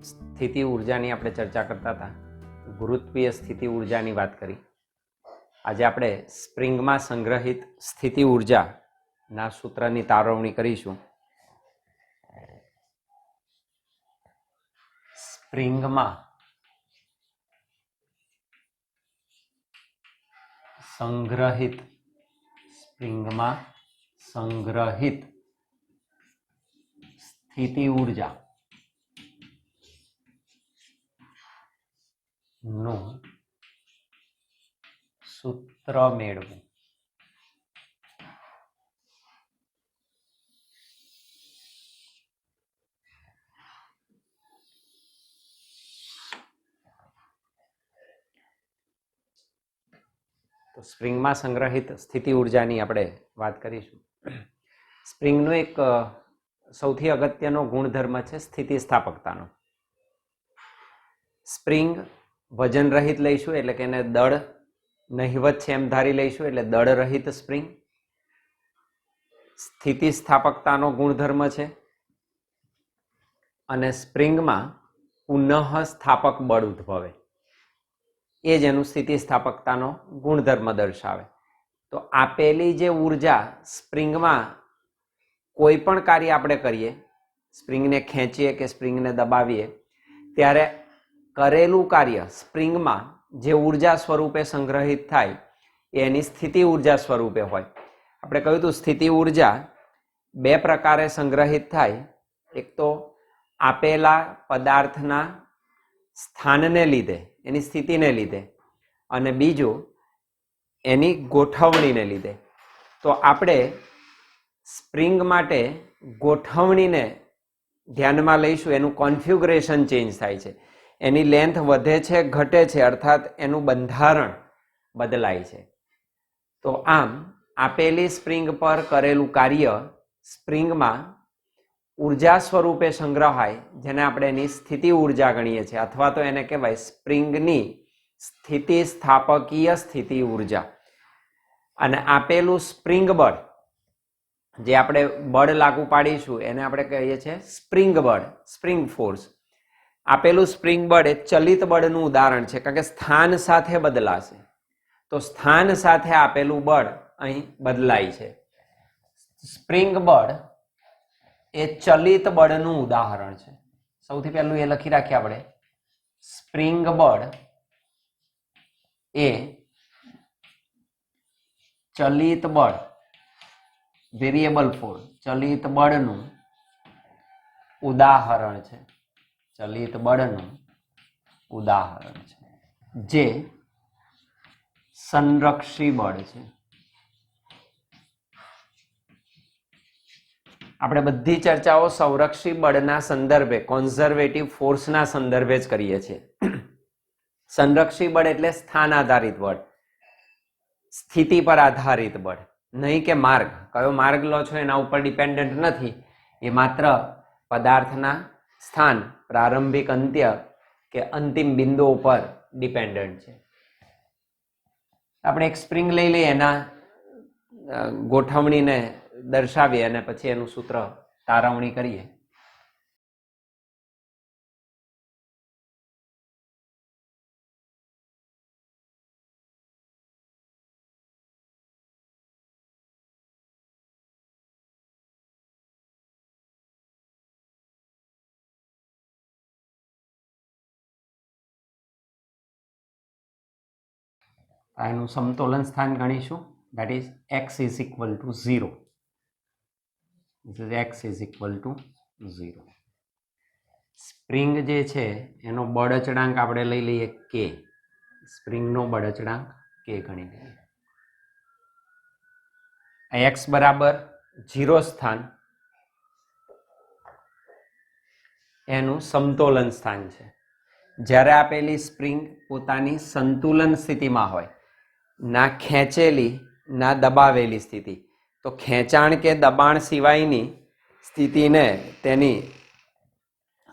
સ્થિતિ ઉર્જાની આપણે ચર્ચા કરતા હતા. ગુરુત્વીય સ્થિતિ ઉર્જાની વાત કરી. આજે આપણે સ્પ્રિંગમાં સંગ્રહિત સ્થિતિ ઉર્જાના સૂત્રની તારવણી કરીશું. સ્પ્રિંગમાં સંગ્રહિત સ્થિતિ ઉર્જા નું સૂત્ર મેળવું. તો સ્પ્રિંગમાં સંગ્રહિત સ્થિતિ ઉર્જાની આપણે વાત કરીશું. સ્પ્રિંગનો એક સૌથી અગત્યનો ગુણધર્મ છે સ્થિતિસ્થાપકતાનો. સ્પ્રિંગ વજન રહિત લઈશું એટલે કે એને દળ નહિવત છે એમ ધારી લઈશું એટલે દળ રહિત સ્પ્રિંગ. સ્થિતિસ્થાપકતાનો ગુણધર્મ છે અને સ્પ્રિંગમાં પુનઃ સ્થાપક બળ ઉદ્ભવે એ જ એનું સ્થિતિસ્થાપકતાનો ગુણધર્મ દર્શાવે. તો આપેલી જે ઉર્જા સ્પ્રિંગમાં કોઈ પણ કાર્ય આપણે કરીએ, સ્પ્રિંગને ખેંચીએ કે સ્પ્રિંગને દબાવીએ, ત્યારે કરેલું કાર્ય સ્પ્રિંગમાં જે ઉર્જા સ્વરૂપે સંગ્રહિત થાય એની સ્થિતિ ઉર્જા સ્વરૂપે હોય. આપણે કહ્યું હતું સ્થિતિ ઉર્જા બે પ્રકારે સંગ્રહિત થાય. એક તો આપેલા પદાર્થના સ્થાનને લીધે, એની સ્થિતિને લીધે, અને બીજું એની ગોઠવણીને લીધે. તો આપણે સ્પ્રિંગ માટે ગોઠવણીને ધ્યાનમાં લઈશું. એનું કોન્ફિગ્યુરેશન ચેન્જ થાય છે, એની લેન્થ વધે છે, ઘટે છે, અર્થાત એનું બંધારણ બદલાય છે. તો આમ આપેલી સ્પ્રિંગ પર કરેલું કાર્ય સ્પ્રિંગમાં ઉર્જા સ્વરૂપે સંગ્રહાય, જેને આપણે એની સ્થિતિ ઉર્જા ગણીએ છીએ, અથવા તો એને કહેવાય સ્પ્રિંગની સ્થિતિસ્થાપકીય સ્થિતિ ઉર્જા. અને આપેલું સ્પ્રિંગ બળ, જે આપણે બળ લાગુ પાડીશું એને આપણે કહીએ છીએ સ્પ્રિંગ બળ, સ્પ્રિંગ ફોર્સ. આપેલું સ્પ્રિંગ બળ એ ચલિત બળનું ઉદાહરણ છે, કારણ કે સ્થાન સાથે બદલાશે. તો સ્થાન સાથે આપેલું બળ અહીં બદલાય છે. સ્પ્રિંગ બળ એ ચલિત બળનું ઉદાહરણ છે. સૌથી પહેલું એ લખી રાખીએ આપણે, સ્પ્રિંગ બળ એ ચલિત બળ, વેરિયેબલ ફોર્સ, ચલિત બળનું ઉદાહરણ છે. ચલિત બળનું ઉદાહરણ છે, જે સંરક્ષી બળ છે. આપણે બધી ચર્ચાઓ સંરક્ષી બળના સંદર્ભે, કોન્ઝર્વેટિવ ફોર્સના સંદર્ભે જ કરીએ છીએ. સંરક્ષી બળ એટલે સ્થાન આધારિત બળ, સ્થિતિ પર આધારિત બળ, નહીં કે માર્ગ, કયો માર્ગ લો છો એના ઉપર ડિપેન્ડન્ટ નથી. એ માત્ર પદાર્થના સ્થાન, પ્રારંભિક, અંત્ય કે અંતિમ બિંદુ ઉપર ડિપેન્ડન્ટ છે. આપણે એક સ્પ્રિંગ લઈ લઈએ, એના ગોઠવણીને દર્શાવીએ અને પછી એનું સૂત્ર તારવણી કરીએ. એનું સમતોલન સ્થાન ગણીશું. that is x is equal to 0. This is x is equal to 0. Spring જે છે એનો બળ અચળાંક આપણે લઈ લઈએ k. સ્પ્રિંગનો બળ અચળાંક k ગણી લઈએ. x બરાબર 0 સ્થાન એનું સમતોલન સ્થાન છે. જ્યારે આપેલી સ્પ્રિંગ પોતાની સંતુલન સ્થિતિમાં હોય, ના ખેંચેલી ના દબાવેલી સ્થિતિ, તો ખેંચાણ કે દબાણ સિવાયની સ્થિતિને તેની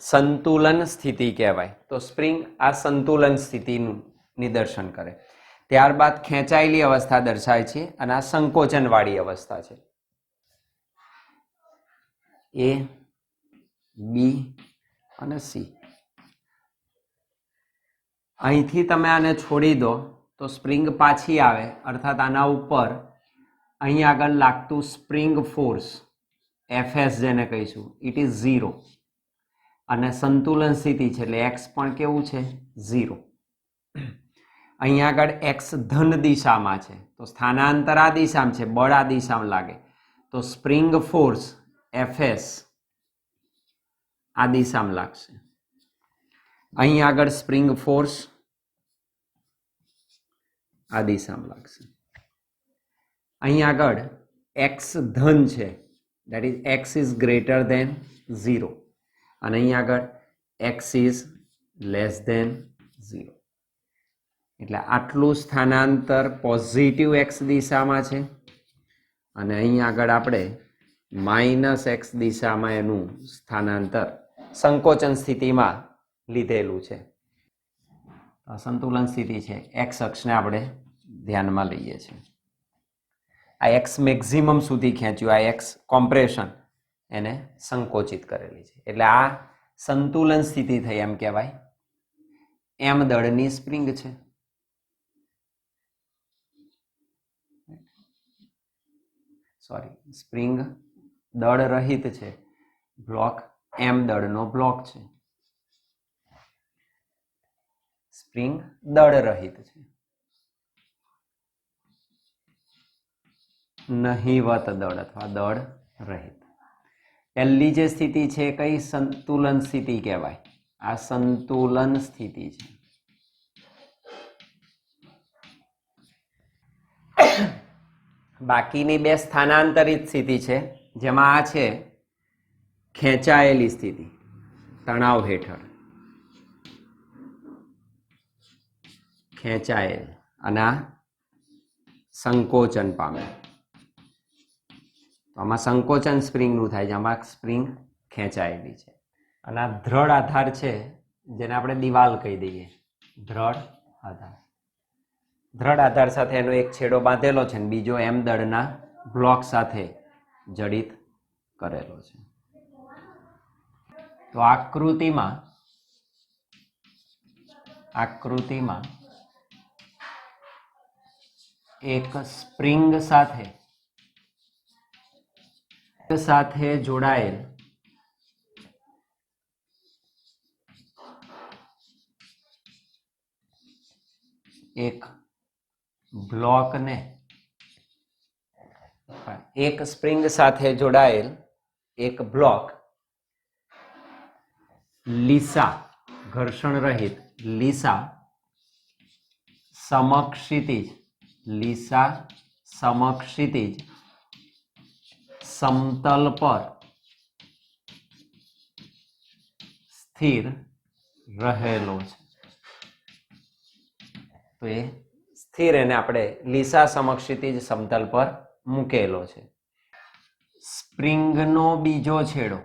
સંતુલન સ્થિતિ કહેવાય. તો સ્પ્રિંગ આ સંતુલન સ્થિતિનું નિદર્શન કરે. ત્યારબાદ ખેંચાયેલી અવસ્થા દર્શાય છે અને આ સંકોચનવાળી અવસ્થા છે. એ, બી અને સી. અહીંથી તમે આને છોડી દો તો સ્પ્રિંગ પાછી આવે, અર્થાત આના ઉપર અહીં આગળ લાગતું સ્પ્રિંગ ફોર્સ એફએસ જેને કહીશું ઇટ ઇઝ 0 અને સંતુલન સ્થિતિ છે એટલે એક્સ પણ કેવું છે 0. અહીં આગળ એક્સ ધન દિશામાં છે તો સ્થાનાંતર આ દિશામાં છે, બળ આ દિશામાં લાગે તો સ્પ્રિંગ ફોર્સ એફએસ આ દિશામાં લાગશે. અહીં આગળ સ્પ્રિંગ ફોર્સ આ દિશામાં લાગશે. અહીં આગળ એક્સ ધન છે that is x is greater than 0 અને અહીં આગળ x is less than 0 એટલે આટલું સ્થાનાંતર પોઝિટિવ x દિશામાં છે અને અહીં આગળ આપણે -x દિશામાં એનું સ્થાનાંતર સંકોચન સ્થિતિમાં લીધેલું છે. સંતુલન સ્થિતિ છે, x અક્ષને આપણે ધ્યાનમાં લઈએ છીએ. આ એક્સ મેક્સિમમ સુધી ખેંચ્યું, આ એક્સ કોમ્પ્રેશન એને સંકોચિત કરેલી છે એટલે આ સંતુલન સ્થિતિ થઈ એમ કહેવાય. એમ દળની સ્પ્રિંગ છે. સ્પ્રિંગ દળ રહિત છે, બ્લોક એમ દળનો બ્લોક છે. સ્પ્રિંગ દળ રહિત છે, નહિવત દળ અથવા દળ રહિત. પહેલી જે સ્થિતિ છે કઈ સંતુલન સ્થિતિ કહેવાય, આ સંતુલન સ્થિતિ છે. બાકીની બે સ્થાનાંતરિત સ્થિતિ છે જેમાં આ છે ખેંચાયેલી સ્થિતિ તણાવ હેઠળ, ખેંચાયેલ અને આ સંકોચન પામે. આમાં સંકોચન સ્પ્રિંગનું થાય છે, આમાં સ્પ્રિંગ ખેંચાયેલી છે અને આ દ્રઢ આધાર છે જેને આપણે દિવાલ કહી દઈએ. દ્રઢ આધાર, દ્રઢ આધાર સાથે એનો એક છેડો બાંધેલો છે અને બીજો એમ દળના બ્લોક સાથે જડિત કરેલો છે. તો આકૃતિમાં એક સ્પ્રિંગ સાથે જોડાયેલ એક બ્લોકને, એક સ્પ્રિંગ સાથે જોડાયેલ એક બ્લોક લીસા ઘર્ષણ રહિત લીસા સમક્ષિતિજ સમતલ પર સ્થિર રહેલો છે. તો એ સ્થિર એને આપણે લીસા સમક્ષિતિજ સમતલ પર મૂકેલો છે. સ્પ્રિંગનો બીજો છેડો,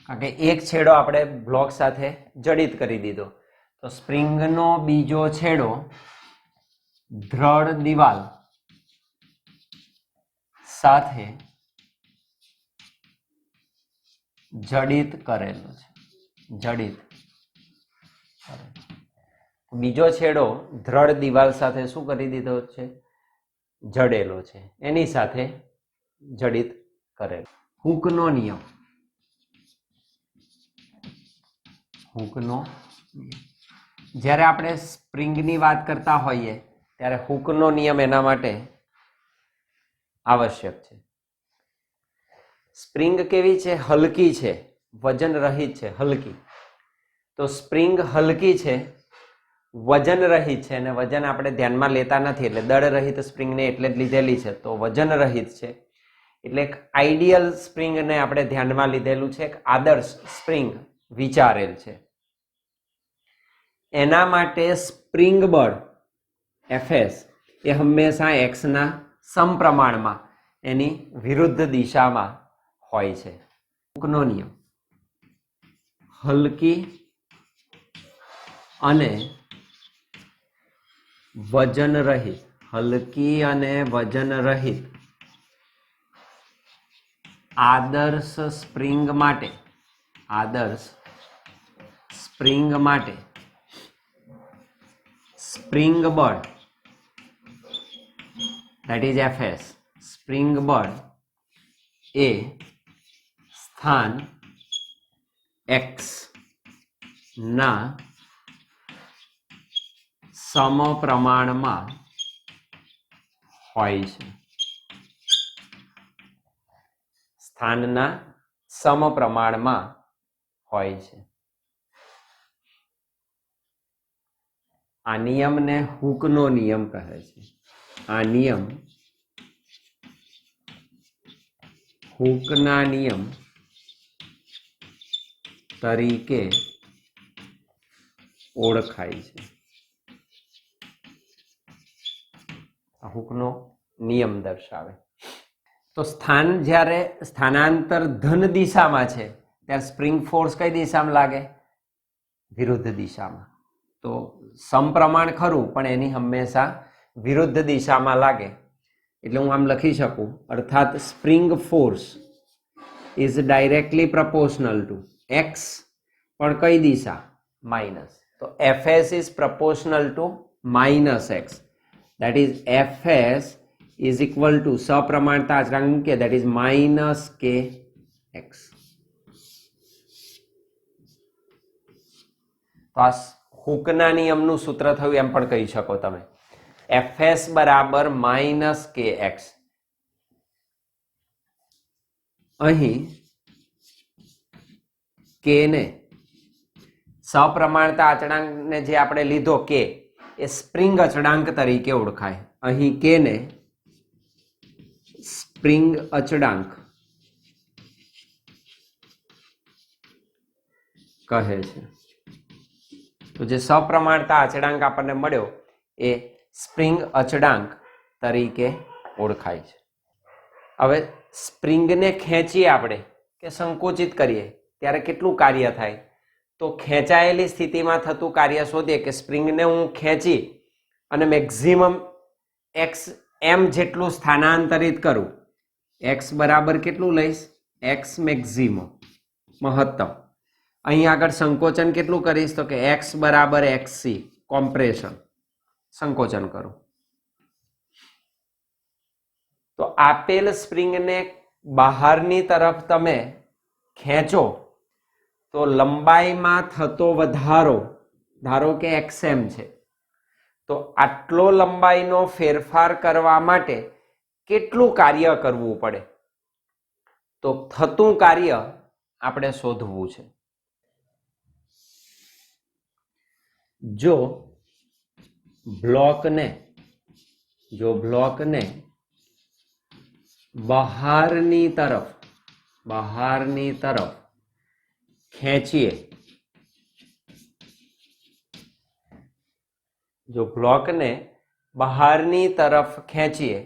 કારણ કે એક છેડો આપણે બ્લોક સાથે જડિત કરી દીધો, તો સ્પ્રિંગનો બીજો છેડો દ્રઢ દિવાલ સાથે જડિત કરેલો છે. બીજો છેડો દ્રઢ દિવાલ સાથે શું કરી દીધો છે? જડેલો છે, એની સાથે જડિત કરેલો. હૂકનો નિયમ, જ્યારે આપણે સ્પ્રિંગની વાત કરતા હોઈએ ત્યારે હૂકનો નિયમ એના માટે આવશ્યક છે. સ્પ્રિંગ કેવી છે? હલકી છે, વજન રહિત છે, હલકી. તો સ્પ્રિંગ હલકી છે, વજન રહિત છે, અને વજન આપણે ધ્યાનમાં લેતા નથી એટલે દળ રહિત સ્પ્રિંગને એટલે જ લીધેલી છે, તો વજન રહિત છે એટલે એક આઈડિયલ સ્પ્રિંગને આપણે ધ્યાનમાં લીધેલું છે, એક આદર્શ સ્પ્રિંગ વિચારેલ છે. એના માટે સ્પ્રિંગ બળ એફએસ એ હંમેશા એક્સના સમપ્રમાણમાં એની વિરુદ્ધ દિશામાં હોય છે. હૂકનો નિયમ હલકી અને વજન રહિત આદર્શ સ્પ્રિંગ માટે આદર્શ સ્પ્રિંગ માટે સ્પ્રિંગ બળ that is Fs સ્પ્રિંગ બળ એ સ્થાન x ના સમપ્રમાણમાં હોય છે. સ્થાનના સમપ્રમાણમાં હોય છે. આ નિયમને હુકનો નિયમ કહે છે. આ નિયમ હુકના નિયમ તરીકે ઓળખાય છે. હુકનો નિયમ દર્શાવે. તો સ્થાન જ્યારે સ્થાનાંતર ધન દિશામાં છે ત્યારે સ્પ્રિંગ ફોર્સ કઈ દિશામાં લાગે? વિરુદ્ધ દિશામાં. તો સમપ્રમાણ ખરું પણ એની હંમેશા વિરુદ્ધ દિશામાં લાગે. એટલે હું આમ લખી શકું, અર્થાત spring force is directly proportional two x, પણ કઈ દિશા? માઇનસ. તો Fs is proportional two minus x. that is Fs is equal to સપ્રમાણતા અચળાંક મૂકીએ that is minus kx. તો આ હુકના નિયમનું સૂત્ર થયું એમ પણ કહી શકો તમે. Fs બરાબર માઇનસ kx. અહીં k ને સપ્રમાણતા અચળાંકને જે આપણે લીધો k એ સ્પ્રિંગ અચળાંક તરીકે ઓળખાય. અહીં કે ને સ્પ્રિંગ અચળાંક કહે છે. તો જે સપ્રમાણતા અચળાંક આપણને મળ્યો એ સ્પ્રિંગ અચળાંક તરીકે ઓળખાય છે. હવે સ્પ્રિંગને ખેંચીએ આપણે કે સંકોચિત કરીએ ત્યારે કેટલું કાર્ય થાય? તો ખેંચાયેલી સ્થિતિમાં થતું કાર્ય શોધીએ કે સ્પ્રિંગને હું ખેંચી અને મેક્સિમમ એક્સ એમ જેટલું સ્થાનાંતરિત કરું. એક્સ બરાબર કેટલું લઈશ? એક્સ મેક્સિમમ, મહત્તમ. અહીં આગળ સંકોચન કેટલું કરીશ? તો કે એક્સ બરાબર એક્સસી, કોમ્પ્રેશન, સંકોચન કરું. તો આપેલ સ્પ્રિંગને બહારની તરફ તમે ખેંચો તો લંબાઈમાં થતો વધારો, ધારો કે xm છે, તો આટલો લંબાઈનો ફેરફાર કરવા માટે કેટલું કાર્ય કરવું પડે? તો થતું કાર્ય આપણે શોધવું છે. જો બ્લોકને બહારની તરફ ખેંચીએ, જો બ્લોકને બહારની તરફ ખેંચીએ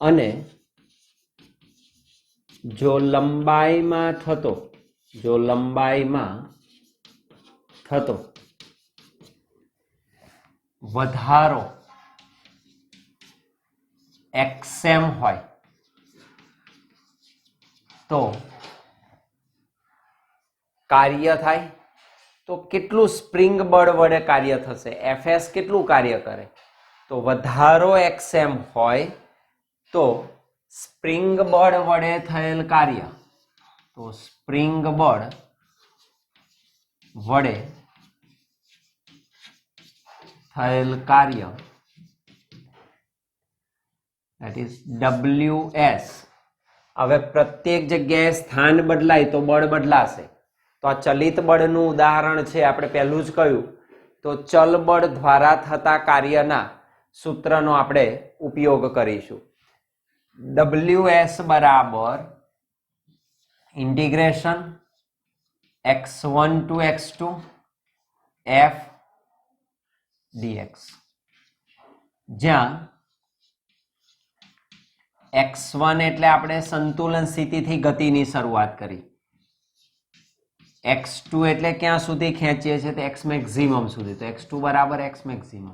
અને જો લંબાઈમાં થતો વધારો xm હોય તો કાર્ય થાય. તો કેટલું સ્પ્રિંગ બળ વડે કાર્ય થશે? Fs કેટલું કાર્ય કરે? તો વધારો xm હોય તો સ્પ્રિંગ બળ વડે થયેલ કાર્ય, તો સ્પ્રિંગ બળ વડે થયેલ કાર્ય that is Ws. હવે પ્રત્યેક જગ્યાએ સ્થાન બદલાય તો બળ બદલાશે. તો આ ચલિત બળનું ઉદાહરણ છે, આપણે પહેલું જ કહ્યું. તો ચલ બળ દ્વારા થતા કાર્યના સૂત્રનો આપણે ઉપયોગ કરીશું. Ws બરાબર integration x1 to x2 f dx, જ્યાં x1 એટલે આપણે સંતુલન સ્થિતિથી ગતિની શરૂઆત કરી, x2 એટલે ક્યાં સુધી ખેંચીએ છીએ? તો x મેક્સિમમ સુધી. તો x2 બરાબર x મેક્સિમમ.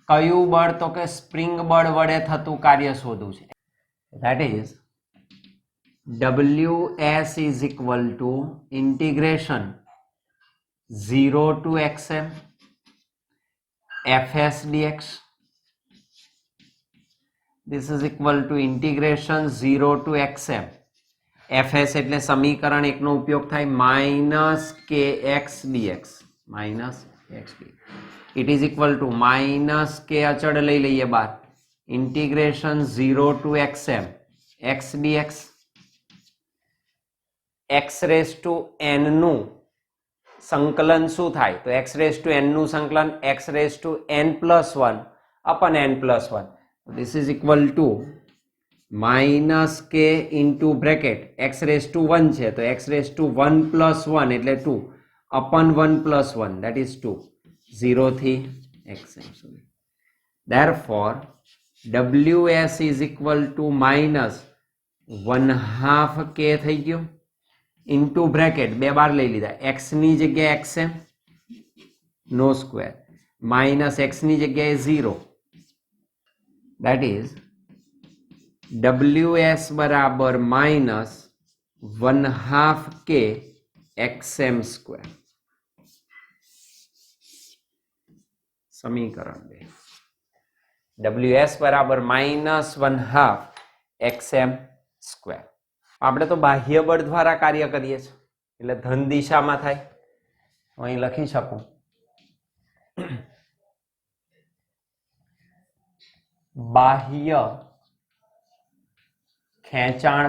કયું બળ? તો કે સ્પ્રિંગ બળ વડે થતું કાર્ય શોધવું છે. That is WS is equal to integration 0 to xm fs dx. This is equal to integration 0 to xm fs એટલે સમીકરણ 1 નો ઉપયોગ થાય minus kx dx minus x dx. It is equal to minus k અચળ લઈ લઈએ બહાર integration 0 to xm x dx. x raised to n નું સંકલન શું થાય તો x raised to n નું સંકલન x raised to n plus 1 upon n plus 1. This is equal to minus k into bracket x raised to 1 છે તો x raised to 1 plus 1 એટલે 2 upon 1 plus 1 that is 2 0 થી xm સુધી. Therefore ws is equal to minus 1/2 k થઈ ગયું into bracket બે બાર લઈ લીધા x ની જગ્યાએ xm no square minus x ની જગ્યાએ 0 that is ws બરાબર minus 1/2 k xm square. સમીકરણ 2 ws બરાબર minus 1/2 xm square. આપણે તો બાહ્ય બળ દ્વારા કાર્ય કરીએ છીએ એટલે ધન દિશામાં થાય. હું અહીં લખી શકું બાહ્ય ખેંચાણ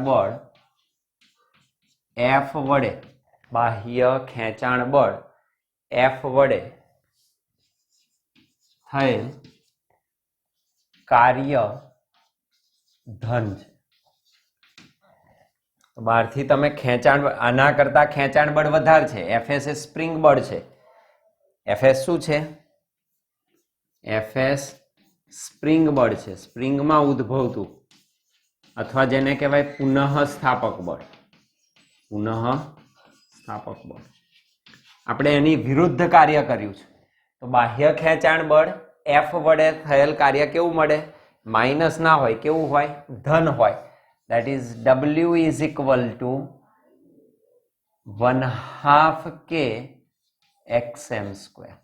બળ F વડે બાહ્ય ખેંચાણ બળ F વડે થયેલ કાર્ય ધન છે. બહારથી તમે ખેંચાણ આના કરતા ખેંચાણ બળ વધારે છે. એફએસ એ સ્પ્રિંગ બળ છે. એફએસ શું છે? એફએસ સ્પ્રિંગ બળ છે. સ્પ્રિંગમાં ઉદ્ભવતું અથવા જેને કહેવાય પુનઃસ્થાપક બળ. પુનઃસ્થાપક બળ આપણે એની વિરુદ્ધ કાર્ય કર્યું છે. તો બાહ્ય ખેંચાણ બળ એફ વડે થયેલ કાર્ય કેવું મળે? માઇનસ ના હોય, કેવું હોય? ધન હોય. that is w is equal to 1/2 k xm square.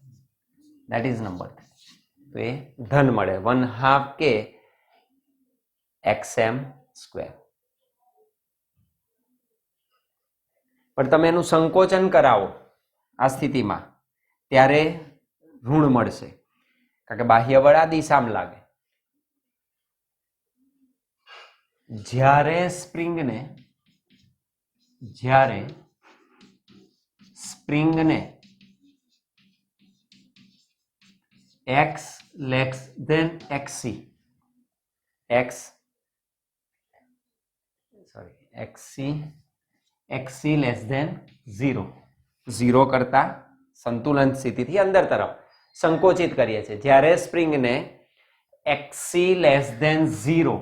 that is number 3. તો એ ધન મળે 1/2 k xm square. પણ તમે એનું સંકોચન કરાવો આ સ્થિતિમાં ત્યારે ઋણ મળશે કારણ કે બાહ્ય બળ આ દિશામાં લાગે. જ્યારે સ્પ્રિંગને x less than xc less than 0 કરતા સંતુલન સ્થિતિથી અંદર તરફ સંકોચિત કરીએ છીએ. જ્યારે સ્પ્રિંગને xc less than 0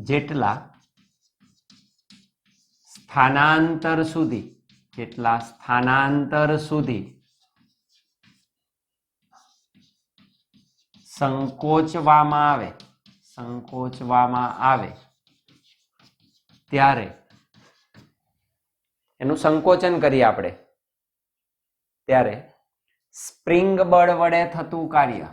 જેટલા સ્થાનાંતર સુધી સંકોચવામાં આવે ત્યારે એનું સંકોચન કરીએ આપણે ત્યારે સ્પ્રિંગ બળ વડે થતું કાર્ય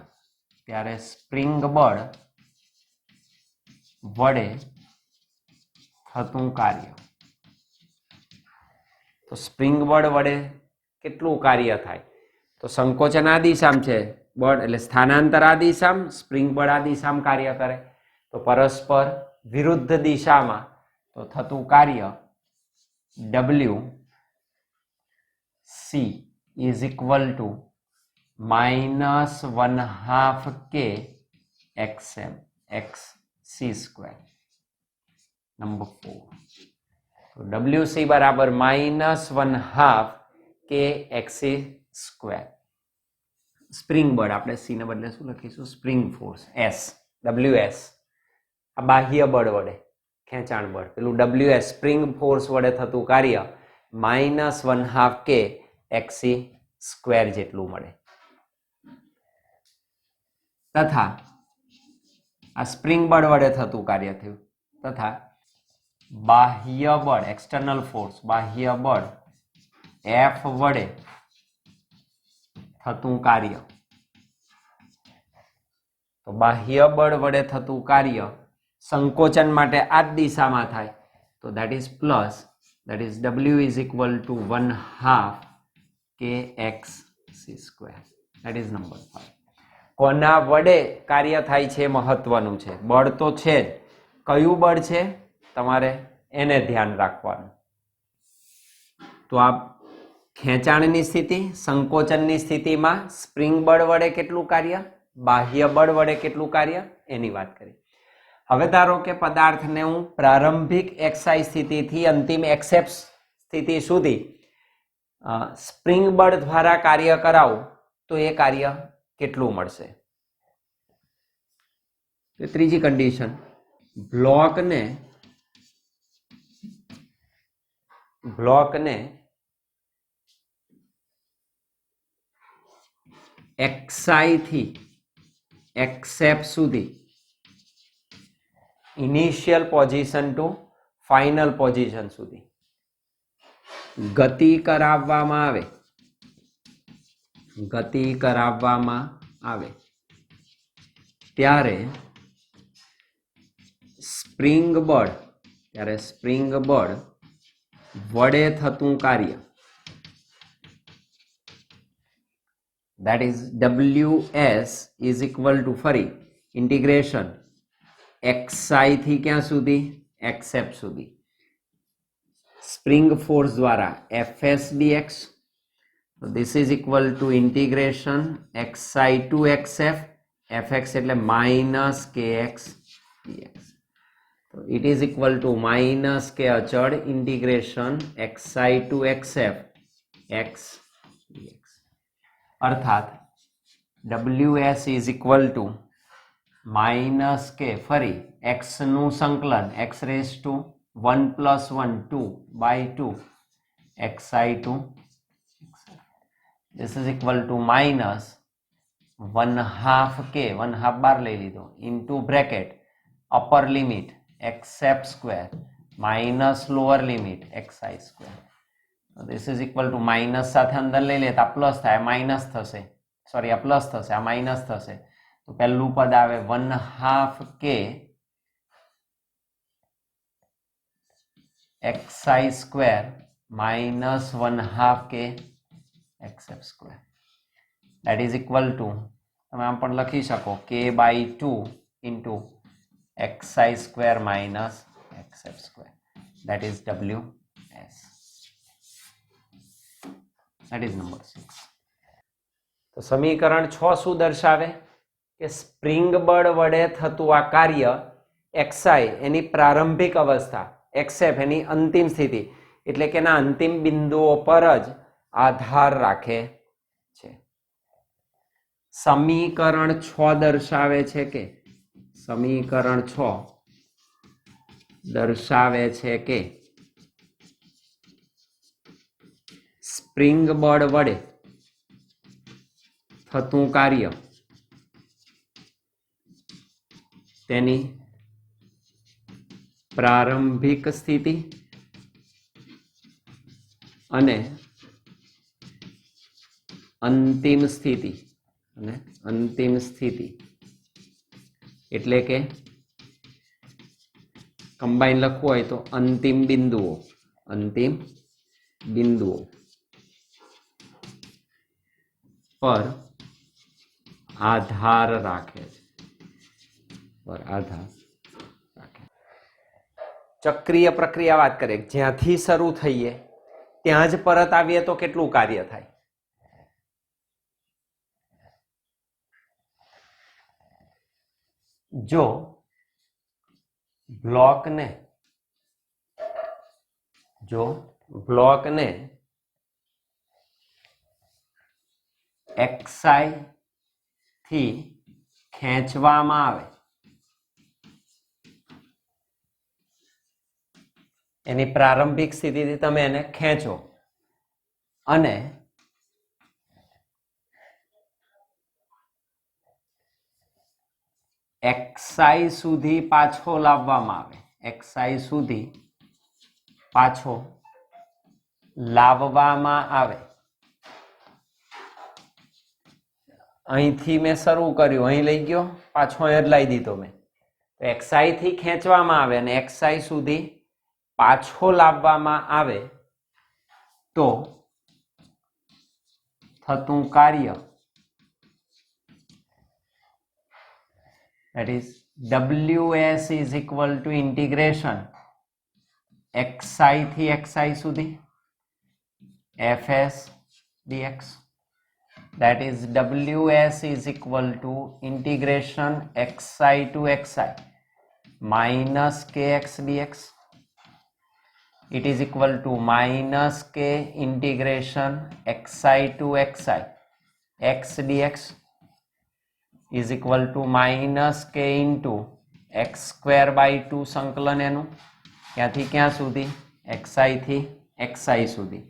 તો સ્પ્રિંગ બળ વડે કેટલું કાર્ય થાય? તો સંકોચન આ દિશામાં છે બળ એટલે સ્થાનાંતર આ દિશામાં, સ્પ્રિંગ બળ આ દિશામાં કાર્ય કરે. તો પરસ્પર વિરુદ્ધ દિશામાં તો થતું કાર્ય WC is equal to minus 1/2 k xm xc square. number 4. તો WC બરાબર minus 1/2 k xc square. Spring બળ આપણે સી ને બદલે શું લખીશું? સ્પ્રિંગ ફોર્સ S WS આ બાહ્ય બળ વડે ખેંચાણ બળ, પેલું WS સ્પ્રિંગ ફોર્સ વડે થતું કાર્ય minus 1/2 k xc સ્ક્વેર જેટલું મળે. તથા આ સ્પ્રિંગ બળ વડે થતું કાર્ય થયું તથા બાહ્ય બળ એક્સટર્નલ ફોર્સ બાહ્ય બળ એફ વડે થતું કાર્ય તો બાહ્ય બળ વડે થતું કાર્ય સંકોચન માટે આ જ દિશામાં થાય તો that is plus that is W is equal to 1/2 kx c². That is number 5. કોના વડે કાર્ય થાય છે મહત્વનું છે. બળ તો છે જ, કયું બળ છે તમારે એને ધ્યાન રાખવાનું. તો આ ખેંચાણની સ્થિતિ, સંકોચનની સ્થિતિમાં સ્પ્રિંગ બળ વડે કેટલું કાર્ય, બાહ્ય બળ વડે કેટલું કાર્ય એની વાત કરી. હવે ધારો કે પદાર્થને હું પ્રારંભિક XI સ્થિતિથી અંતિમ XF સ્થિતિ સુધી સ્પ્રિંગ બળ દ્વારા કાર્ય કરાવું તો એ કાર્ય કેટલું મળશે. ત્રીજી કન્ડિશન, બ્લોકને XI થી XF સુધી initial position to final position સુધી ગતિ કરાવવામાં આવે ત્યારે સ્પ્રિંગ બળ વડે થતું કાર્ય that is WS is equal to ફરી ઇન્ટિગ્રેશન XI થી ક્યાં સુધી, XF સુધી સ્પ્રિંગ ફોર્સ દ્વારા FS dx. This is equal to integration XI to XF, FX એટલે minus KX dx. So it is equal to minus K અચળ integration XI to XF X dx. અર્થાત WS is equal to minus K ફરી X નું સંકલન X raised to 1 plus 1 2 by 2 XI to XF. This is equal to minus 1/2 K, 1/2 બાર લઈ લીધો, into bracket upper limit XF square minus lower limit XI square. So this is equal to minus સાથે અંદર લઈ લે તો plus થાય, minus થશે, sorry આ પ્લસ થશે, આ માઇનસ થશે. તો પહેલું પદ આવે 1/2 K XI square minus 1/2 K XF square. That is equal to, તમે આમ પણ લખી શકો, K/2 into XI square minus XF square. That is WS. That is number 6. તો સમીકરણ 6 શું દર્શાવે કે સ્પ્રિંગ બળ વડે થતું આ કાર્ય XI એની પ્રારંભિક અવસ્થા, XF એની અંતિમ સ્થિતિ એટલે કે એના અંતિમ બિંદુઓ પર જ આધાર રાખે છે. સમીકરણ 6 દર્શાવે છે કે સ્પ્રિંગ બળ વડે થતું કાર્ય તેની પ્રારંભિક સ્થિતિ અને અંતિમ સ્થિતિ એટલે કે કમ્બાઈન લખવું હોય તો અંતિમ બિંદુઓ પર આધાર રાખે છે. ચક્રીય પ્રક્રિયા વાત કરીએ, જ્યાંથી શરૂ થઈએ ત્યાં જ પરત આવીએ તો કેટલું કાર્ય થાય. જો બ્લોકને XI થી ખેંચવામાં આવે, એની પ્રારંભિક સ્થિતિથી તમે એને ખેંચો અને xi સુધી પાછો લાવવામાં આવે, xi સુધી પાછો લાવવામાં આવે, અહીંથી મેં શરૂ કર્યું, અહીં લઈ ગયો, પાછો અહીં લાવી દીધો મેં, તો xi થી ખેંચવામાં આવે અને xi સુધી પાછો લાવવામાં આવે તો થતું કાર્ય that is ws is equal to integration xi થી xi સુધી fs dx, that is ws is equal to integration xi to xi minus kx dx, it is equal to minus k integration xi to xi x dx is equal to minus k into x square by 2 સંકલન એનું ક્યાંથી ક્યાં સુધી xi થી xi સુધી,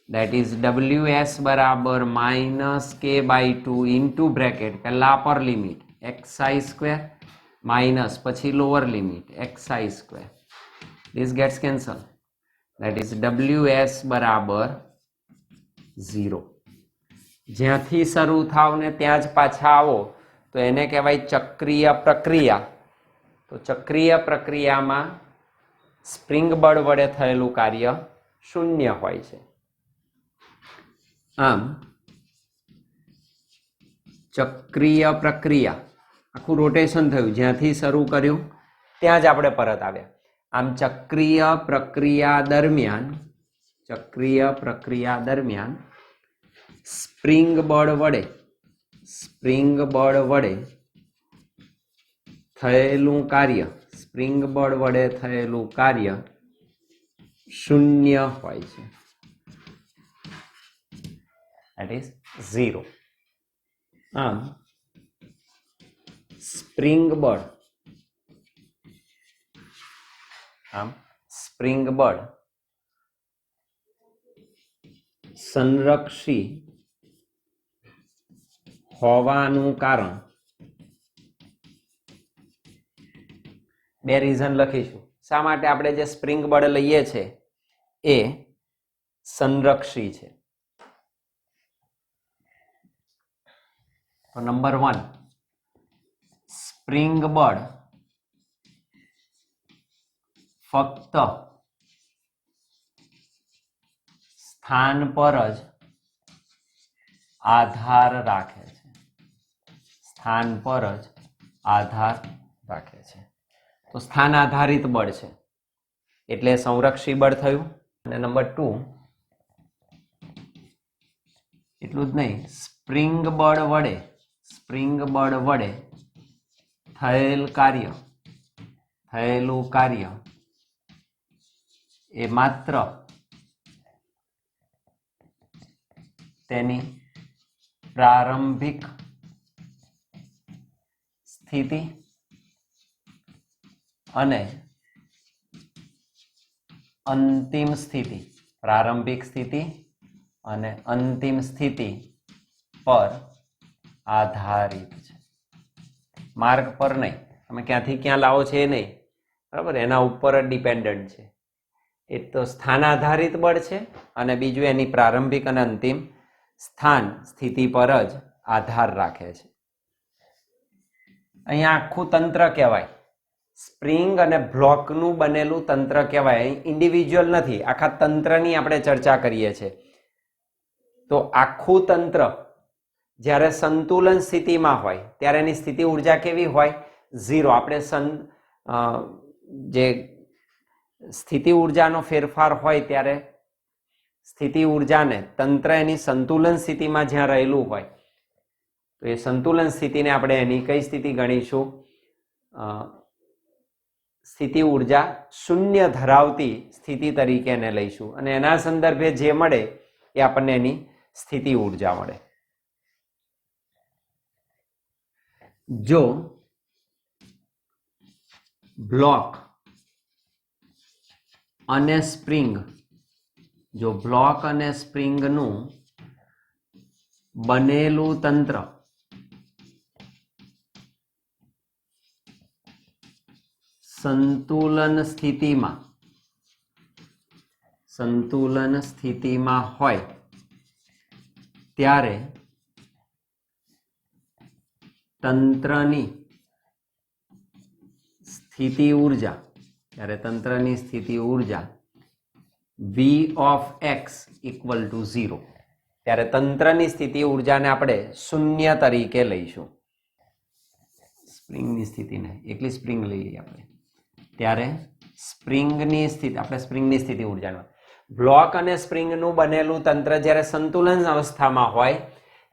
that is ws બરાબર minus k by 2 into bracket પહેલા upper limit xi square minus પછી lower limit xi square, this gets cancelled, that is ws બરાબર 0. જ્યાંથી શરૂ થાવ ને ત્યાં જ પાછા આવો તો એને કહેવાય ચક્રીય પ્રક્રિયા. તો ચક્રીય પ્રક્રિયામાં સ્પ્રિંગ બળ વડે થયેલું કાર્ય શૂન્ય હોય છે. આમ ચક્રીય પ્રક્રિયા આખું રોટેશન થયું, જ્યાંથી શરૂ કર્યું ત્યાં જ આપણે પરત આવ્યા. આમ ચક્રીય પ્રક્રિયા દરમિયાન સ્પ્રિંગ બળ વડે થયેલું કાર્ય શૂન્ય હોય છે, that is 0. આમ સ્પ્રિંગ બળ સંરક્ષી હોવાનું કારણ, બે રીઝન લખીશું શા માટે આપણે જે સ્પ્રિંગ બળ લઈએ છે એ સંરક્ષી છે. તો નંબર 1, સ્પ્રિંગ બળ ફક્ત સ્થાન પર જ આધાર રાખે છે, તો સ્થાન આધારિત બળ છે એટલે સંરક્ષી બળ થયું. અને નંબર 2, એટલું જ નહીં, સ્પ્રિંગ બળ વડે થયેલું કાર્ય એ માત્ર તેની પ્રારંભિક સ્થિતિ અને અંતિમ સ્થિતિ પર આધારિત છે, માર્ગ પર નહીં. તમે ક્યાંથી ક્યાં લાવો છે એ નહીં, બરાબર, એના ઉપર જ ડિપેન્ડન્ટ છે. એ તો સ્થાન આધારિત બળ છે અને બીજું એની પ્રારંભિક અને અંતિમ સ્થિતિ પર જ આધાર રાખે છે. અહીંયા આખું તંત્ર કહેવાય, સ્પ્રિંગ અને બ્લોકનું બનેલું તંત્ર કહેવાય. ઇન્ડિવિજ્યુઅલ નથી, આખા તંત્રની આપણે ચર્ચા કરીએ છીએ. તો આખું તંત્ર જ્યારે સંતુલન સ્થિતિમાં હોય ત્યારે એની સ્થિતિ ઉર્જા કેવી હોય? 0. આપણે જે સ્થિતિ ઉર્જાનો ફેરફાર હોય ત્યારે સ્થિતિ ઉર્જાને તંત્ર એની સંતુલન સ્થિતિમાં જ્યાં રહેલું હોય તો એ સંતુલન સ્થિતિને આપણે એની કઈ સ્થિતિ ગણીશું? સ્થિતિ ઉર્જા શૂન્ય ધરાવતી સ્થિતિ તરીકે એને લઈશું અને એના સંદર્ભે જે મળે એ આપણને એની સ્થિતિ ઉર્જા મળે. જો બ્લોક અને સ્પ્રિંગનું બનેલું તંત્ર સંતુલન સ્થિતિમાં હોય ત્યારે તંત્રની સ્થિતિ ઊર્જા V of x equal to 0. ત્યારે તંત્રની સ્થિતિ ઊર્જાને આપણે શૂન્ય તરીકે લઈશું. સ્પ્રિંગની સ્થિતિને એકલી સ્પ્રિંગ લઈ લઈએ આપણે. ત્યારે સ્પ્રિંગની સ્થિતિ ઊર્જાનો બ્લોક અને સ્પ્રિંગનું બનેલું તંત્ર જ્યારે સંતુલન અવસ્થામાં હોય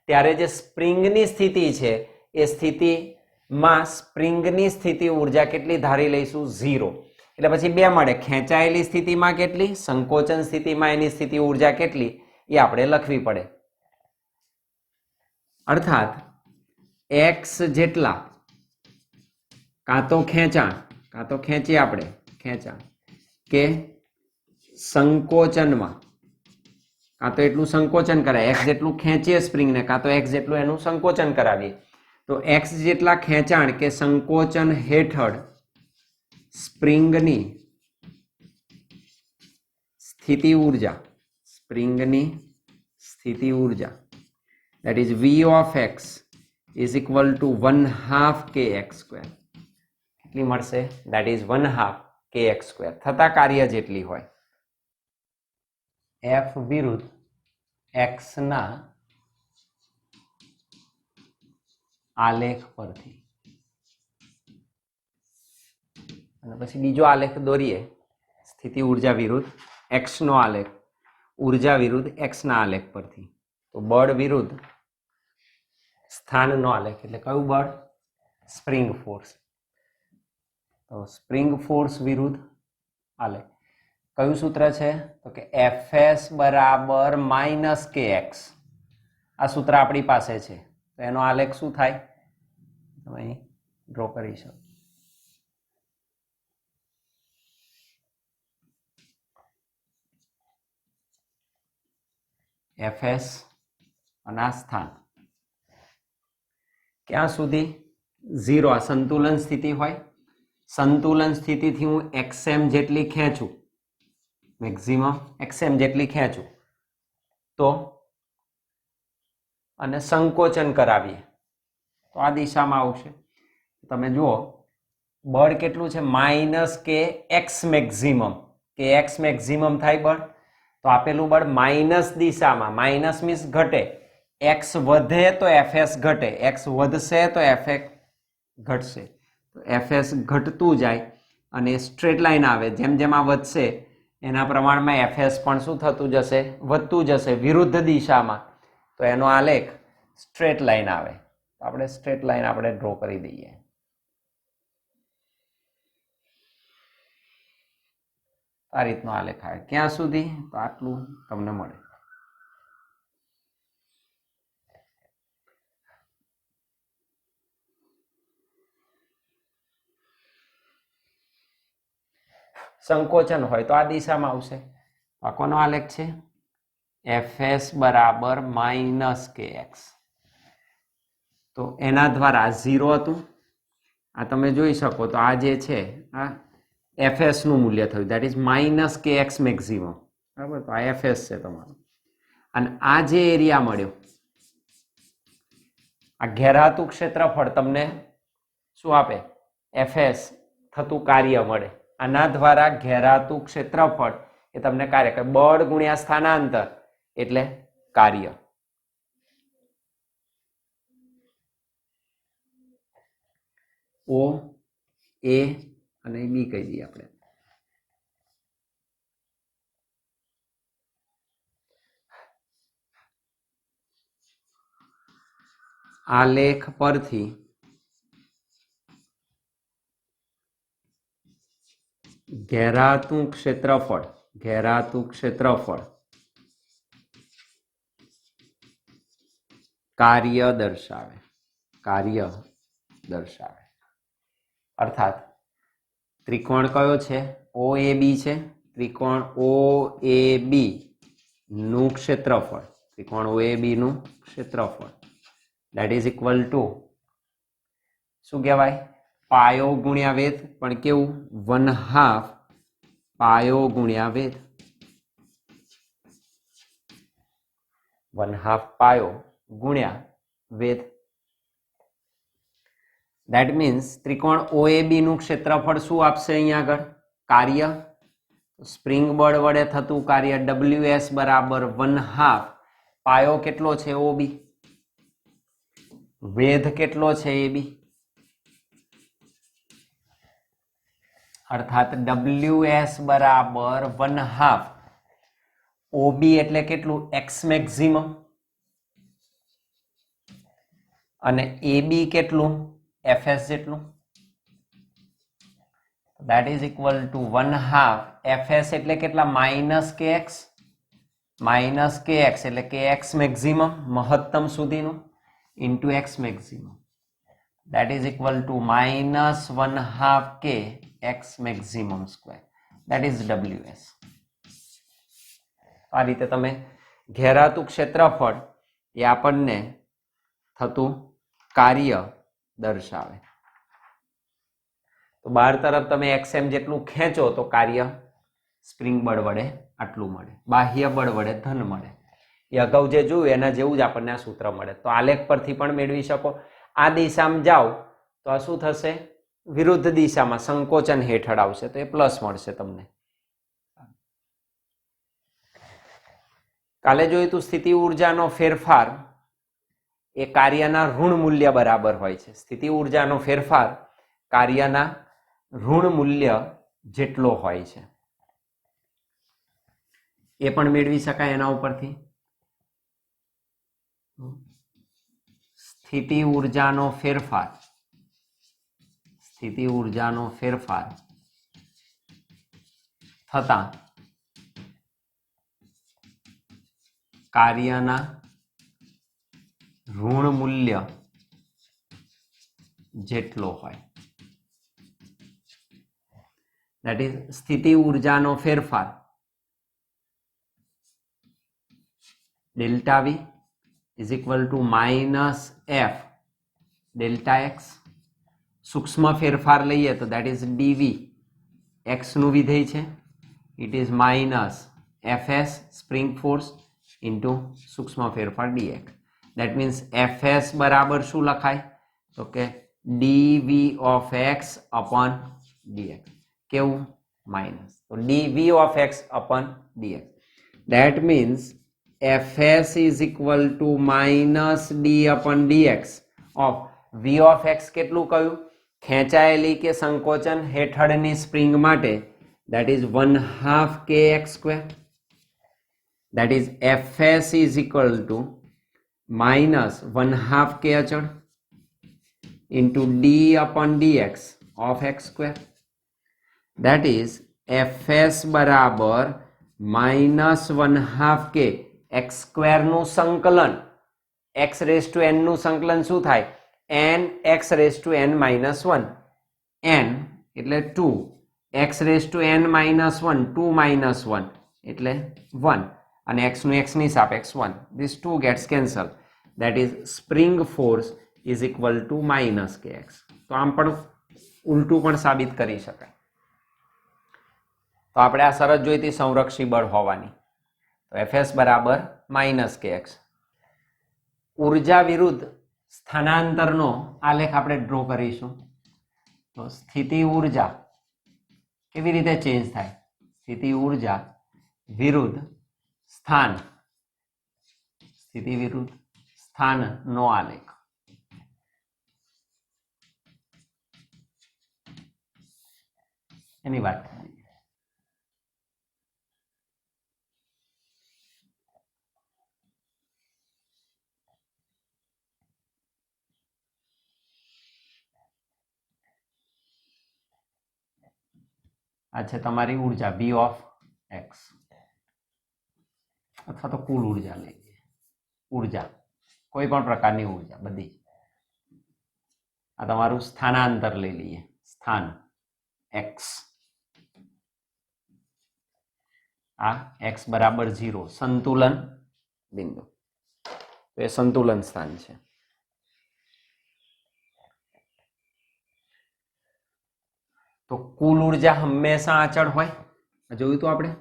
ત્યારે જે સ્પ્રિંગની સ્થિતિ છે એ સ્થિતિમાં સ્પ્રિંગની સ્થિતિ ઊર્જા કેટલી ધારી લઈશું? 0. એટલે પછી બે મળે, ખેંચાયેલી સ્થિતિમાં કેટલી, સંકોચન સ્થિતિમાં એની સ્થિતિ ઊર્જા કેટલી એ આપણે લખવી પડે. અર્થાત x જેટલા કાં તો ખેંચીએ આપણે ખેંચાણ કે સંકોચનમાં, કાં તો એટલું સંકોચન કરાય, x જેટલું ખેંચીએ સ્પ્રિંગને, કાં તો x જેટલું એનું સંકોચન કરાવીએ. તો x જેટલા ખેંચાણ કે સંકોચન હેઠળ સ્પ્રિંગની સ્થિતિ ઊર્જા that is V of x is equal to 1/2 kx square. કેટલી મળશે? that is 1/2 kx square. થતા કાર્ય જેટલી હોય. F વિરુદ્ધ x ના આલેખ પરથી અને પછી બીજો આલેખ દોરીએ, સ્થિતિ ઊર્જા વિરુદ્ધ x નો આલેખ, ઊર્જા વિરુદ્ધ x ના આલેખ પરથી. તો બળ વિરુદ્ધ સ્થાનનો આલેખ એટલે કયું બળ? Spring force. તો સ્પ્રિંગ ફોર્સ વિરુદ્ધ આલેખ કયું સૂત્ર છે? તો કે Fs બરાબર -kx. આ સૂત્ર આપણી પાસે છે. તો એનો આલેખ શું થાય? તમે અહીં ડ્રો કરી શકો. Fs અને આ સ્થાન ક્યાં સુધી? 0. આ સંતુલન સ્થિતિ હોય, સંતુલન સ્થિતિથી હું xm જેટલી ખેંચું, મેક્સિમમ xm જેટલી ખેંચું તો અને સંકોચન કરાવીએ તો આ દિશામાં આવશે. તમે જુઓ બળ કેટલું છે? -kx maximum. kx મેક્સિમમ થાય બળ. તો આપેલું બળ માઇનસ દિશામાં, માઇનસ મીન્સ ઘટે. x વધે તો fs ઘટે, x વધશે તો fx ઘટશે. તો fs ઘટતું જાય અને સ્ટ્રેટ લાઈન આવે. જેમ જેમ આ વધશે એના પ્રમાણમાં fs પણ શું થતું જશે? વધતું જશે વિરુદ્ધ દિશામાં. તો એનો આલેખ સ્ટ્રેટ લાઈન આવે. આપણે સ્ટ્રેટ લાઈન આપણે ડ્રો કરી દઈએ. આ રીતનો આલેખ આવે. ક્યાં સુધી? તો આટલું તમને મળે. સંકોચન હોય તો આ દિશામાં આવશે. આ કોનો આલેખ છે? Fs બરાબર -kx. તો એના દ્વારા 0 હતું. આ તમે જોઈ શકો તો આ જે છે આ fs નું મૂલ્ય થયું, that is -kx મેક્સિમમ. બરાબર? તો આ fs છે તમારું. અને આ જે એરિયા મળ્યો, આ ઘેરાતું ક્ષેત્રફળ તમને શું આપે? fs થતું કાર્ય મળે. આના દ્વારા ઘેરાતું ક્ષેત્રફળ એ તમને કાર્ય કરે. બળ ગુણ્યા સ્થાનાંતર એટલે કાર્ય. O A અને બી કહી દઈએ આપણે. આલેખ પરથી ઘેરાતું ક્ષેત્રફળ કાર્ય દર્શાવે. અર્થાત ત્રિકોણ કયો છે? OAB છે. ત્રિકોણ OAB નું ક્ષેત્રફળ, that is equal to શું કહેવાય? પાયો ગુણ્યા વેધ, પણ કેવું 1/2 પાયો ગુણ્યા વેધ, 1/2 પાયો ગુણ્યા વેધ. ધેટ મીન્સ ત્રિકોણ ઓએબી નું ક્ષેત્રફળ શું આપશે અહીંયા આગળ? કાર્ય. સ્પ્રિંગ બળ વડે થતું કાર્ય WS બરાબર 1/2 પાયો કેટલો છે ઓબી, વેધ કેટલો છે એબી, અર્થાત WS બરાબર 1/2 ઓબી એટલે કેટલું? એક્સ મેક્સિમમ, અને એબી કેટલું? એફએસ જેટલું. that is equal to 1/2 fs એટલે કેટલા? -kx, -kx એટલે kx મેક્સિમમ મહત્તમ સુધીનું into x maximum, that is equal to -1/2 k x maximum square, that is ws. આ રીતે તમે ઘેરાતું ક્ષેત્રફળ એ આપણને થતું કાર્ય દર્શાવે. તો બહાર તરફ તમે xm જેટલું ખેંચો તો કાર્ય સ્પ્રિંગ બળ વડે આટલું મળે, બાહ્ય બળ વડે ધન મળે. એ અગાઉ જે જોયું એના જેવું જ આપણને આ સૂત્ર મળે. તો આલેખ પરથી પણ મેળવી શકો. આ દિશામાં જાઓ તો આ શું થશે? વિરુદ્ધ દિશામાં સંકોચન હેઠળ આવશે, તો એ પ્લસ મળશે તમને. કાલે જોયું તું સ્થિતિ ઉર્જાનો ફેરફાર એ કાર્યના ઋણ મૂલ્ય બરાબર હોય છે. સ્થિતિ ઉર્જાનો ફેરફાર કાર્યના ઋણ મૂલ્ય જેટલો હોય છે એ પણ મેળવી શકાય એના ઉપરથી. સ્થિતિ ઉર્જાનો ફેરફાર, સ્થિતિ ઉર્જાનો ફેરફાર થતા કાર્યના ઋણ મૂલ્ય જેટલો હોય, that is સ્થિતિ ઉર્જાનો ફેરફાર delta V is equal to -f delta x. સૂક્ષ્મ ફેરફાર લઈએ તો that is dv, x નું વિધેય છે, it is -fs spring force into સૂક્ષ્મ ફેરફાર dx. that means fs બરાબર શું લખાય? તો કે dv of x upon dx. કેવું? માઇનસ. તો dv of x upon dx. that means fs is equal to -d upon dx of v of x કેટલું કહ્યું? ખેંચાયેલી કે સંકોચન હેઠળની સ્પ્રિંગ માટે that is 1/2 kx square. that is fs is equal to -1/2 k અચળ into d upon dx of x square. that is fs બરાબર -1/2 k x square નું સંકલન, x raised to n નું સંકલન શું થાય? n x raised to n minus 1, n એટલે 2, x raised to n minus 1, 2 minus 1 એટલે 1, અને x નું x ની સાપેક્ષ 1. this 2 gets cancelled. that is spring force is equal to -kx. તો આમ પણ ઉલટું પણ સાબિત કરી શકાય. તો આપણે આ શરત જોઈતી સંરક્ષી બળ હોવાની. તો fs બરાબર -kx. ઉર્જા વિરુદ્ધ સ્થાનાંતરનો આલેખ આપણે ડ્રો કરીશું. તો સ્થિતિ ઉર્જા કેવી રીતે ચેન્જ થાય? સ્થિતિ ઉર્જા વિરુદ્ધ સ્થાન, સ્થિતિ વિરુદ્ધ સ્થાનનો આલેખ. એની વાત કરીએ. આ છે તમારી ઉર્જા v of x, અથવા તો કુલ ઉર્જા લઈએ. ઉર્જા કોઈ પણ પ્રકારની ઉર્જા બધી. આ તમારું સ્થાનાંતર લઈ લઈએ, સ્થાન x. આ x બરાબર 0 સંતુલન બિંદુ. તો એ સંતુલન સ્થાન છે. तो कुल ऊर्जा हमेशा अचल होय। जोयुं तो आपणे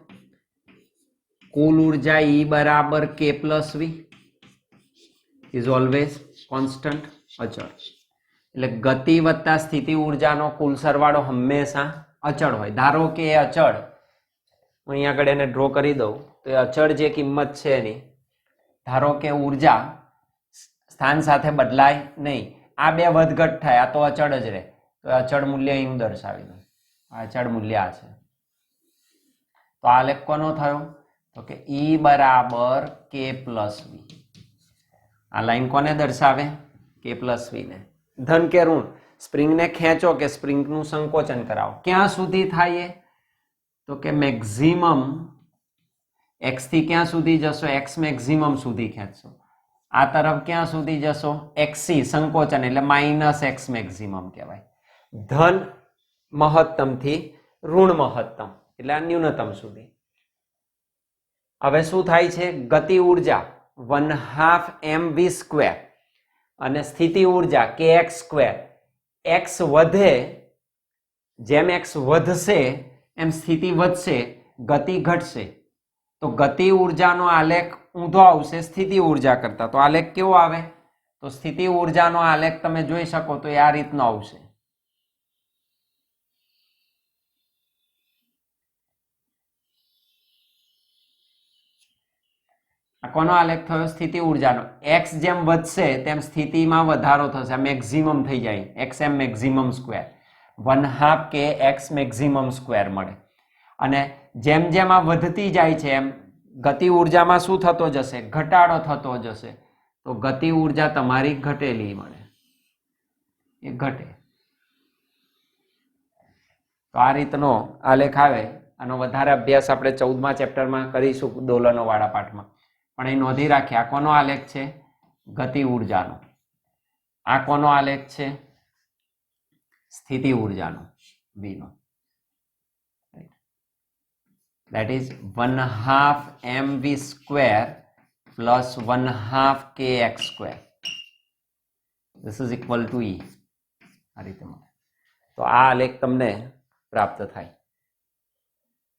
कुल ऊर्जा E बराबर K plus V is always constant अचल। એટલે ગતિ વત્તા સ્થિતિ ઊર્જાનો કુલ સરવાળો હંમેશા અચળ હોય। ધારો કે એ અચળ, હું અહીંયા આગળ એને ડ્રો કરી દઉં તો એ અચળ જે કિંમત છે એની, ધારો કે ઊર્જા સ્થાન સાથે બદલાય નહીં, આ બે વધઘટ થાય, આ તો અચળ જ રહે, તો અચળ મૂલ્ય અહીં હું દર્શાવી દઉં, આ અચળ મૂલ્ય આ છે। તો આ આલેખ કોનો થયો? તો કે E બરાબર K પ્લસ V। આ લાઈન કોને દર્શાવે? K પ્લસ V ને। ધન કે ઋણ? સ્પ્રિંગને ખેંચો કે સ્પ્રિંગનું સંકોચન કરાવો, ક્યાં સુધી થાય? તો કે મેક્સિમમ x થી ક્યાં સુધી જશો? x મેક્સિમમ સુધી ખેંચશો। આ તરફ ક્યાં સુધી જશો? xc સંકોચન એટલે માઇનસ x મેક્સિમમ કહેવાય। ધન મહત્તમ થી ઋણ મહત્તમ એટલે આ ન્યૂનતમ સુધી। હવે શું થાય છે? ગતિ ઉર્જા 1/2 mv સ્ક્વેર અને સ્થિતિ ઉર્જા kx સ્ક્વેર, x વધે, જેમ x વધશે એમ સ્થિતિ વધશે, ગતિ ઘટશે, તો ગતિ ઉર્જાનો આલેખ ઊંધો આવશે સ્થિતિ ઉર્જા કરતા। તો આલેખ કેવો આવે? તો સ્થિતિ ઉર્જાનો આલેખ તમે જોઈ શકો તો એ આ રીતનો આવશે। આ કોનો આલેખ થયો? સ્થિતિ ઉર્જાનો। x જેમ વધશે તેમ સ્થિતિમાં વધારો થશે, મેક્સિમમ થઈ જાય, xm મેક્સિમમ સ્ક્વેર 1/2 કે x મેક્સિમમ સ્ક્વેર મળે। અને જેમ જેમ આ વધતી જાય છે એમ ગતિ ઉર્જામાં શું થતો જશે? ઘટાડો થતો જશે, તો ગતિ ઉર્જા તમારી ઘટેલી મળે, એ ઘટે। તો આ રીતનો આલેખ આવે। આનો વધારે અભ્યાસ આપણે 14મા ચેપ્ટરમાં કરીશું, દોલનો વાળા પાઠમાં। પણ એ નોંધી રાખીએ, આ કોનો આલેખ છે? ગતિ ઉર્જાનો। આ કોનો આલેખ છે? સ્થિતિ ઉર્જાનો, V no. that is 1/2 mv square plus 1/2 kx square, this is equal to E। આ રીતે મળે તો આ આલેખ તમને પ્રાપ્ત થાય।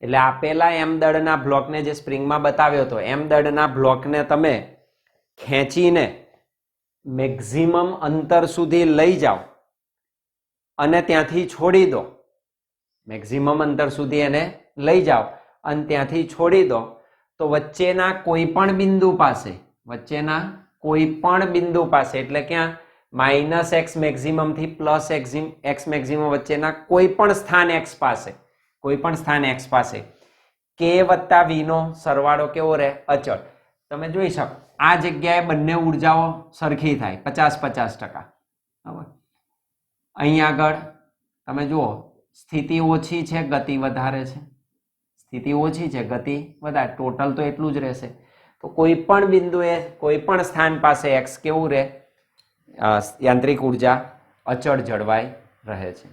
એટલે આપેલા એમ દળના બ્લોકને જે સ્પ્રિંગમાં બતાવ્યો હતો, એમ દળના બ્લોકને તમે ખેંચીને મેક્સિમમ અંતર સુધી લઈ જાઓ અને ત્યાંથી છોડી દો, મેક્સિમમ અંતર સુધી એને લઈ જાઓ અને ત્યાંથી છોડી દો, તો વચ્ચેના કોઈ પણ બિંદુ પાસે, વચ્ચેના કોઈ પણ બિંદુ પાસે એટલે ક્યાં? માઇનસ એક્સ મેક્સિમમ થી પ્લસ એક્સ મેક્સિમમ વચ્ચેના કોઈ પણ સ્થાન એક્સ પાસે, કોઈ પણ સ્થાન એક્સ પાસે કે વત્તા વી નો સરવાળો કેવો રહે? અચળ। તમે જોઈ શકો આ જગ્યાએ બંને ઉર્જાઓ સરખી થાય 50-50%, બરાબર। અહીં આગળ તમે જુઓ સ્થિતિ ઓછી છે, ગતિ વધારે છે, સ્થિતિ ઓછી છે, ગતિ વધારે, ટોટલ તો એટલું જ રહેશે। તો કોઈ પણ બિંદુએ કોઈ પણ સ્થાન પાસે એક્સ કેવું રહે? યાંત્રિક ઉર્જા અચળ જળવાઈ રહે છે।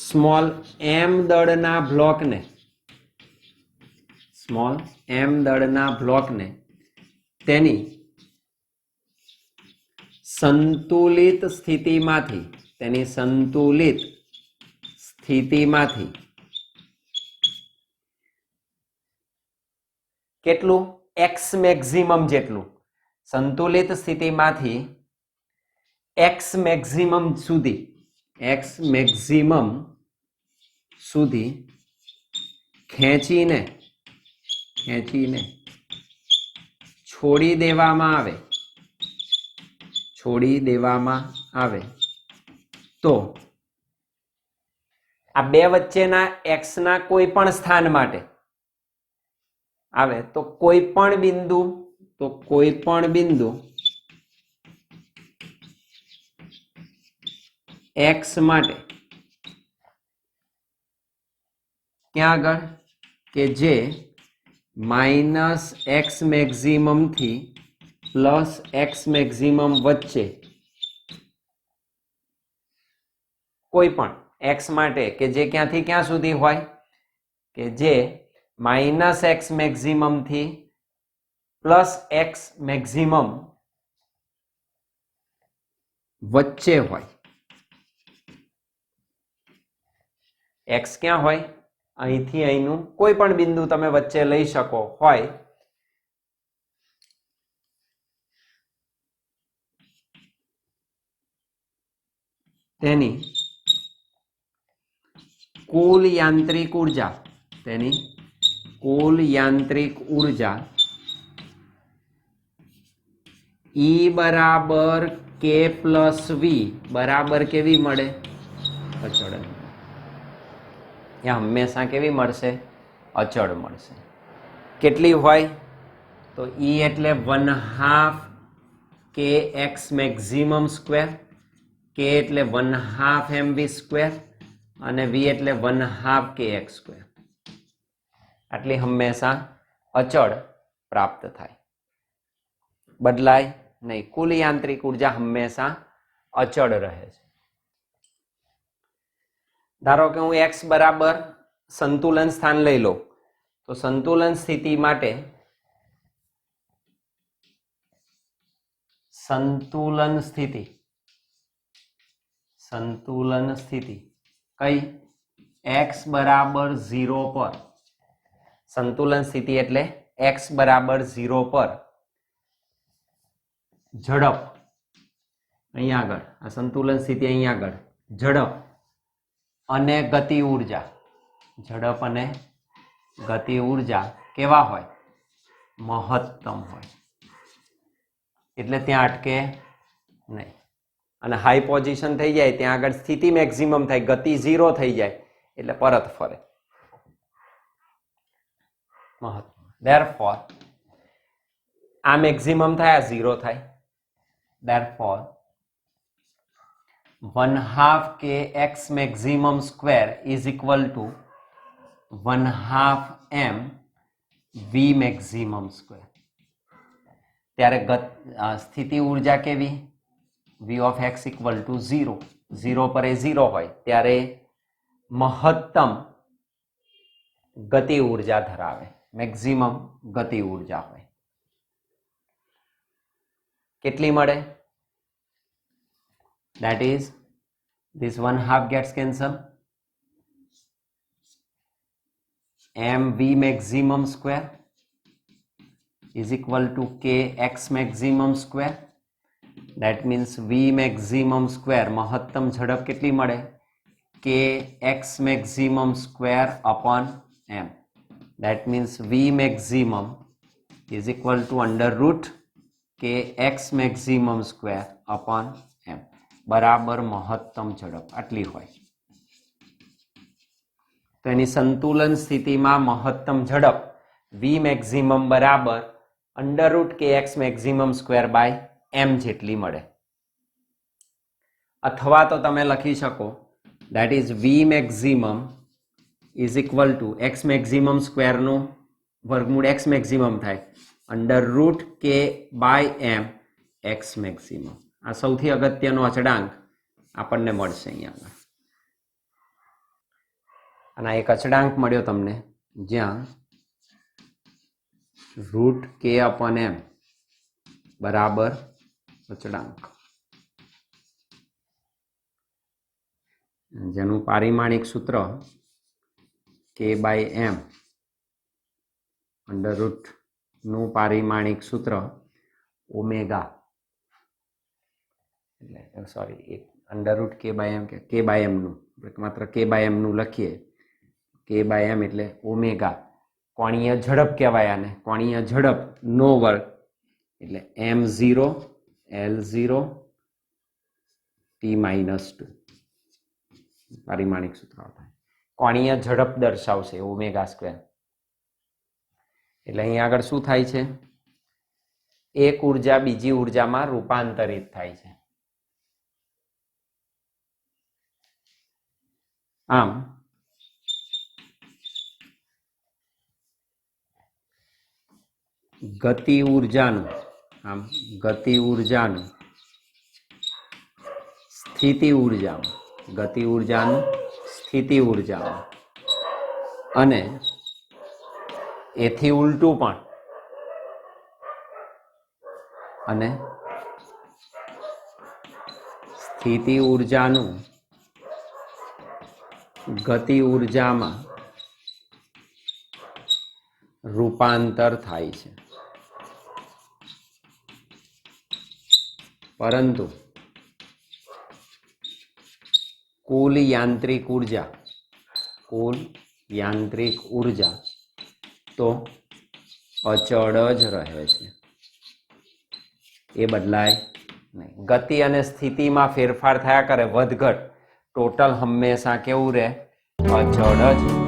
સ્મોલ એમ દળના બ્લોકને, સ્મોલ એમ દળના બ્લોકને તેની સંતુલિત સ્થિતિમાંથી, તેની સંતુલિત સ્થિતિમાંથી કેટલું? એક્સ મેક્સિમમ જેટલું, સંતુલિત સ્થિતિમાંથી એક્સ મેક્સિમમ સુધી, એક્સ મેક્સિમમ સુધી ખેંચીને છોડી દેવામાં આવે, છોડી દેવામાં આવે તો આ બે વચ્ચેના એક્સ ના કોઈ પણ સ્થાન માટે આવે તો કોઈ પણ બિંદુ, તો કોઈ પણ બિંદુ એક્સ માટે ક્યાં આગળ? કે જે માઇનસ એક્સ મેક્સિમમ થી પ્લસ એક્સ મેક્સિમમ વચ્ચે, કોઈ પણ એક્સ માટે કે જે ક્યાંથી ક્યાં સુધી હોય? કે જે માઇનસ એક્સ મેક્સિમમ થી પ્લસ એક્સ મેક્સિમમ વચ્ચે હોય, एक्स क्या होय અહીંથી અહીંનું કોઈ પણ બિંદુ તમે વચ્ચે લઈ શકો હોય તેની કુલ યાંત્રિક ઊર્જા તેની કુલ યાંત્રિક ઊર્જા E બરાબર K પ્લસ V બરાબર કેવી મળે અચળ ત્યાં હંમેશા કેવી મળશે અચળ મળશે કેટલી હોય તો E એટલે 1/2 kx મેક્સિમમ સ્ક્વેર k એટલે 1/2 mv સ્ક્વેર અને v એટલે 1/2 kx સ્ક્વેર આટલી હંમેશા અચળ પ્રાપ્ત થાય બદલાય नहीं कुल यांत्रिक ऊर्जा हमेशा अचल रहे धारो कि हूँ एक्स बराबर संतुलन स्थान लई लो तो संतुलन स्थिति माटे संतुलन स्थिति कई एक्स बराबर 0 पर संतुलन स्थिति एटले एक्स बराबर 0 पर झड़प अहीं आगळ आ संतुलन स्थिति अहीं आगळ झड़प अने गति ऊर्जा झड़प अने गति ऊर्जा केवा होय महत्तम होय एटले त्यां अटके नहीं अने हाई पोजिशन थई जाय त्यां आगळ स्थिति मैक्सिमम थाय गति 0 थई जाय एटले परत फरे महत्तम देयरफॉर आ मैक्सिमम थाय आ 0 थाय therefore 1/2 kx maximum square is equal to 1/2 m v maximum square त्यारे स्थिति ऊर्जा केवी v of x equal to 0 0 पर 0 होय त्यारे महत्तम गति ऊर्जा धरावे मैक्सिमम गति ऊर्जा होय કેટલી મળે that is this 1/2 gets cancelled mv maximum square is equal to kx maximum square that means v maximum square महत्तम झड़प કેટલી મળે kx maximum square upon m that means v maximum is equal to under root K X maximum square upon M बराबर महत्तम झड़प आटली होय तो any संतुलन स्थिति में महत्तम झड़प वी मैक्सिमम बराबर under root K X maximum square by M जेटली मळे अथवा तो तमे लखी शको that is v maximum is equal to x maximum square नो वर्गमूळ x maximum थाय under root K by M X maximum आ सौथी अगत्यनो अचळांक आपणने मळशे अहींया आना एक अचळांक मळ्यो तमने ज्यां रूट के अपॉन एम बराबर अचळांक जेनुं पारिमाणिक सूत्र के बाय एम अंडर रूट નું પારિમાણિક સૂત્ર ઓમેગા એટલે સોરી એક અંડર રૂટ કે બાય એમ નું માત્ર કે બાય એમ નું લખીએ કે બાય એમ એટલે ઓમેગા કોણીય ઝડપ કહેવાય આને કોણીય ઝડપ નો વર્ગ એટલે m0 l0 t-2 પારિમાણિક સૂત્ર થાય કોણીય ઝડપ દર્શાવશે ઓમેગા સ્ક્વેર એટલે અહીં આગળ શું થાય છે એક ઊર્જા બીજી ઊર્જામાં રૂપાંતરિત થાય છે આમ ગતિ ઊર્જાનું સ્થિતિ ઊર્જામાં ગતિ ઊર્જાનું સ્થિતિ ઊર્જામાં અને एथी उल्टू पण अने स्थिति ऊर्जानु ગતિ ઉર્જામાં રૂપાંતર થાય છે, પરંતુ કુલ યાંત્રિક ઉર્જા તો અચળ જ રહે છે, એ બદલાય નહીં. ગતિ અને સ્થિતિમાં ફેરફાર થયા કરે, વધઘટ, ટોટલ હંમેશા કેવું રહે? અચળ જ